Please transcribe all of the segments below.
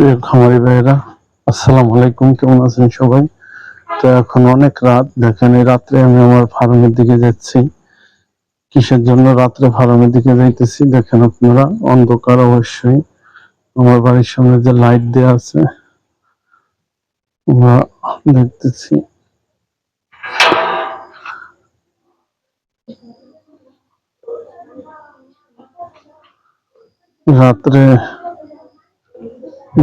প্রিয় খামারি ভাইয়েরা, আসসালামু আলাইকুম। কেমন আছেন সবাই? তো এখন অনেক রাত, দেখেন এই রাত্রে আমি আমার ফার্মের দিকে যাচ্ছি। কিসের জন্য রাত্রে ফার্মের দিকে যাইতেছি দেখেন আপনারা, অন্ধকার অবশ্যই। আমার বাড়ির সামনে যে লাইট দেওয়া আছে আমরা দেখতেছি। রাত্রে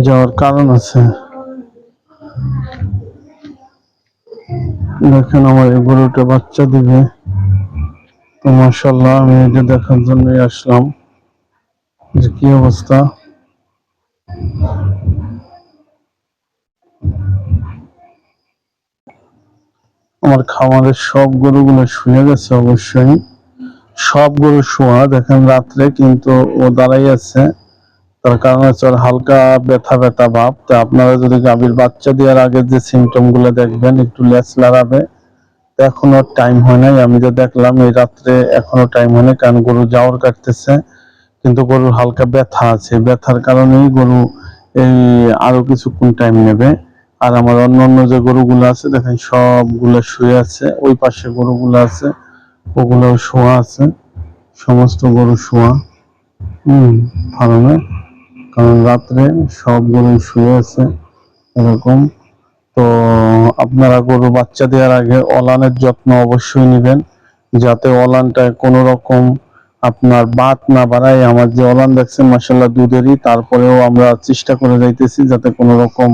যাওয়ার কারণ আছে, দেখেন আমার এই গরুটা বাচ্চা দিবে। তো মাশাআল্লাহ, আমি এটা দেখার জন্যই আসলাম যে কি অবস্থা। আমার খামারের সব গরুগুলো শুয়ে গেছে অবশ্যই, সব গরু শোয়া দেখেন রাত্রে, কিন্তু ও দাঁড়াই আছে। তার কারণ হচ্ছে ওর হালকা ব্যথা ব্যথা ভাব। তো আপনারা যদি গাভীর বাচ্চা দেওয়ার আগে যে সিমটম গুলো দেখবেন, একটু লেজ লাড়াবে। এখনো টাইম হয় নাই, আমি যে দেখলাম এই রাত্রে এখনো টাইম হয় নাই, কারণ গরু জাওর কাটতেছে, কিন্তু গরুর হালকা ব্যথা আছে। ব্যথার কারণেই গরু এই আরো কিছুক্ষণ টাইম নেবে। আর আমার অন্যান্য যে গরুগুলো আছে দেখেন সবগুলো শুয়ে আছে, ওই পাশে গরুগুলো আছে ওগুলো শোয়া আছে, সমস্ত গরু শোয়া ফার্মে। কারণ রাত্রে সব গরু শুয়ে আছে এরকম। তো আপনারা গরু বাচ্চা দেওয়ার আগে অলানের যত্ন অবশ্যই নেবেন, যাতে অলানটায় কোনো রকম আপনার বাত না বাড়ায়। আমার যে অলান দেখছেন মাশাআল্লাহ দুধেরই, তারপরেও আমরা চেষ্টা করে যাইতেছি যাতে কোনো রকম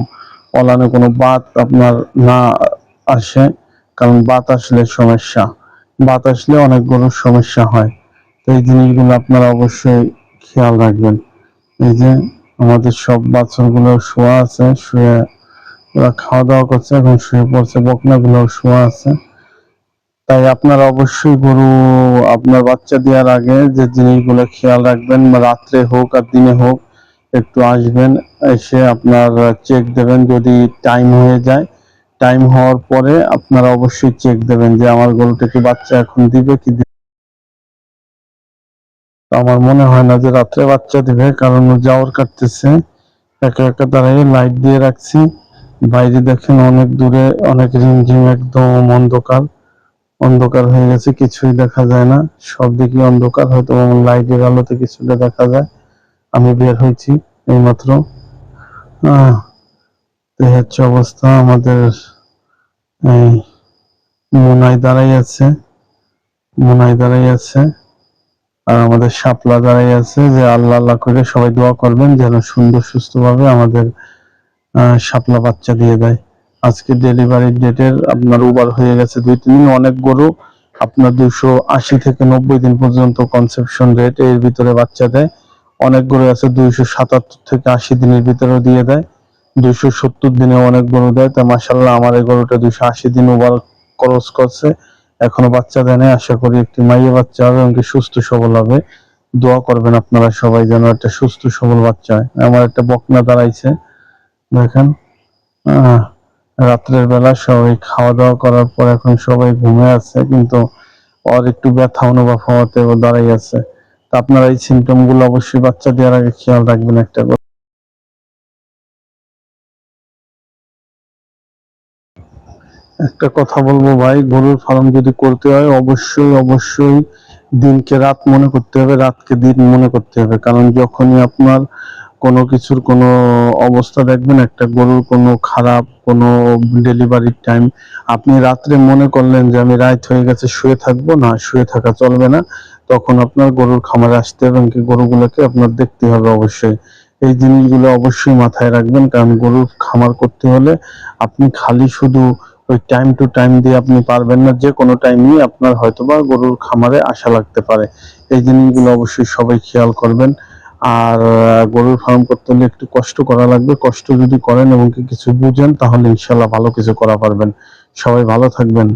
অলানে কোনো বাত আপনার না আসে, কারণ বাত আসলে সমস্যা, বাত আসলে অনেক গরুর সমস্যা হয়। তো এই জিনিসগুলো আপনারা অবশ্যই খেয়াল রাখবেন। এই যে আমাদের সব বাছুরগুলো শোয়া আছে, শুয়ে ওরা খাওয়া দাওয়া করছে, এখন শুয়ে পড়ছে। বকনাগুলো শোয়া আছে। তাই আপনারা অবশ্যই গরু আপনার বাচ্চা দেওয়ার আগে যে জিনিসগুলো খেয়াল রাখবেন, রাত্রে হোক আর দিনে হোক, একটু আসবেন, এসে আপনার চেক দেবেন। যদি টাইম হয়ে যায়, টাইম হওয়ার পরে আপনারা অবশ্যই চেক দেবেন যে আমার গরুটা কি বাচ্চা এখন দিবে কি দিবে। আমার মনে হয় না যে রাত্রে বাচ্চা দিবে, কারণ ও জাওর কাটতেছে। একা একা দাঁড়িয়ে লাইট দিয়ে রাখছি। বাইরে দেখেন অনেক দূরে অনেক রিমঝিম, একদম অন্ধকার, অন্ধকার হয়ে গেছে, কিছুই দেখা যায় না। সব দিকে অন্ধকার, হয়তো লাইটের আলোতে কিছুটা দেখা যায়। আমি বের হয়েছি এইমাত্র। এই হচ্ছে অবস্থা। আমাদের এই মোনাই দাঁড়াই আছে, মোনাই দাঁড়াই আছে, আর আমাদের শাপলা দাঁড়াই আছে। যে আল্লাহ আল্লাহ করে সবাই দোয়া করবেন যেন সুন্দর সুস্থভাবে আমাদের শাপলা বাচ্চা দিয়ে দেয়। আজকে ডেলিভারির ডেটের আপনার ওভার হয়ে গেছে 2-3 দিন। অনেক গরু আপনার 280 থেকে 90 দিন পর্যন্ত কনসেপশন রেট, এর ভিতরে বাচ্চা দেয়। অনেক গরু আছে 277 থেকে 80 দিনের ভিতরেও দিয়ে দেয়, 270 দিনে অনেক গরু দেয়। তা মাশাআল্লাহ আমার এই গরুটা 280 দিন ওভার ক্রস করছে, এখনো বাচ্চা দেয় নাই। আশা করি একটি মাইয়ে বাচ্চা হবে এবং সুস্থ সবল হবে। দোয়া করবেন আপনারা সবাই যেন একটা সুস্থ সবল বাচ্চা হয়। আমার একটা বকনা দাঁড়াইছে দেখেন। রাত্রের বেলা সবাই খাওয়া দাওয়া করার পর এখন সবাই ঘুমে আছে, কিন্তু ওর একটু ব্যথা অনুভব হওয়াতে ও দাঁড়াই আছে। তা আপনারা এই সিমটম গুলো অবশ্যই বাচ্চা দেওয়ার আগে খেয়াল রাখবেন। একটা কথা বলবো ভাই, গরুর ফার্ম যদি করতে হয় অবশ্যই অবশ্যই দিনকে রাত মনে করতে হবে, রাতকে দিন মনে করতে হবে। কারণ যখনই আপনার কোনো কিছুর কোনো অবস্থা দেখবেন, একটা গরুর কোনো খারাপ কোনো ডেলিভারির টাইম, আপনি রাত্রে মনে করলেন যে আমি রাত হয়ে গেছে শুয়ে থাকবো, না, শুয়ে থাকা চলবে না। তখন আপনার গরুর খামারে আসতে হবে এবং কি গরুগুলোকে আপনার দেখতে হবে অবশ্যই। এই জিনিসগুলো অবশ্যই মাথায় রাখবেন, কারণ গরুর খামার করতে হলে আপনি খালি শুধু ওই টাইম টু টাইম দিয়ে আপনি পারবেন না। যে কোনো টাইমই আপনার হয়তোবা গরুর খামারে আসা লাগতে পারে। এই জিনিসগুলো অবশ্যই সবাই খেয়াল করবেন। আর গরুর ফার্ম করতে হলে একটু কষ্ট করা লাগবে। কষ্ট যদি করেন এবং কিছু বুঝেন, তাহলে ইনশাল্লাহ ভালো কিছু করা পারবেন। সবাই ভালো থাকবেন।